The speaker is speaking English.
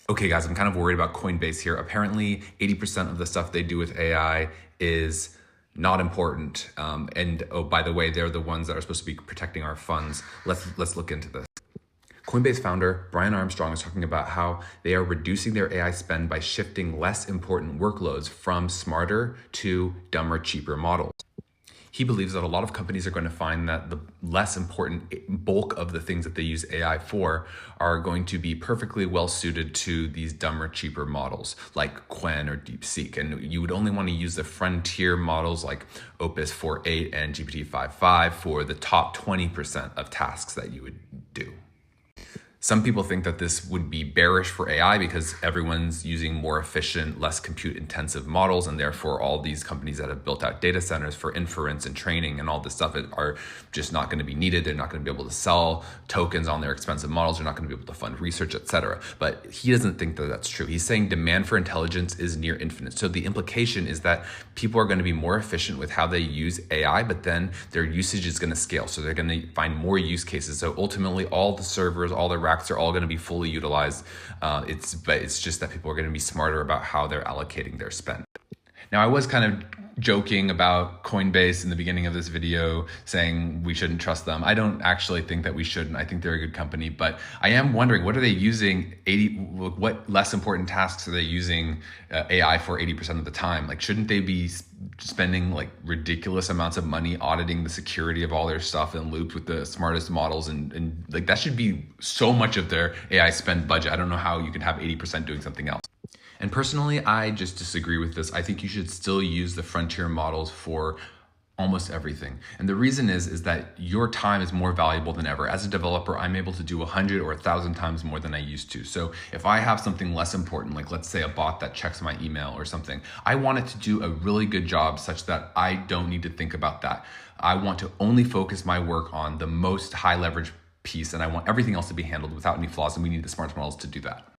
Okay, guys, I'm kind of worried about Coinbase here. Apparently, 80% of the stuff they do with AI is not important. And oh, by the way, they're the ones that are supposed to be protecting our funds. Let's look into this. Coinbase founder Brian Armstrong is talking about how they are reducing their AI spend by shifting less important workloads from smarter to dumber, cheaper models. He believes that a lot of companies are going to find that the less important bulk of the things that they use AI for are going to be perfectly well suited to these dumber, cheaper models like Qwen or DeepSeek. And you would only want to use the frontier models like Opus 4.8 and GPT 5.5 for the top 20% of tasks that you would do. Some people think that this would be bearish for AI because everyone's using more efficient, less compute intensive models, and therefore all these companies that have built out data centers for inference and training and all this stuff are just not going to be needed. They're not going to be able to sell tokens on their expensive models. They're not going to be able to fund research, etc. But he doesn't think that that's true. He's saying demand for intelligence is near infinite. So the implication is that people are going to be more efficient with how they use AI, but then their usage is going to scale. So they're going to find more use cases. So ultimately all the servers, all the racks are all going to be fully utilized. It's just that people are going to be smarter about how they're allocating their spend. Now, I was kind of joking about Coinbase in the beginning of this video, saying we shouldn't trust them. I don't actually think that we shouldn't. I think they're a good company, but I am wondering, what are they using what less important tasks are they using AI for 80% of the time? Like, shouldn't they be spending like ridiculous amounts of money auditing the security of all their stuff and looped with the smartest models? And like, that should be so much of their AI spend budget. I don't know how you can have 80% doing something else. And personally, I just disagree with this. I think you should still use the frontier models for almost everything. And the reason is that your time is more valuable than ever. As a developer, I'm able to do 100 or 1,000 times more than I used to. So if I have something less important, like let's say a bot that checks my email or something, I want it to do a really good job such that I don't need to think about that. I want to only focus my work on the most high leverage piece, and I want everything else to be handled without any flaws, and we need the smart models to do that.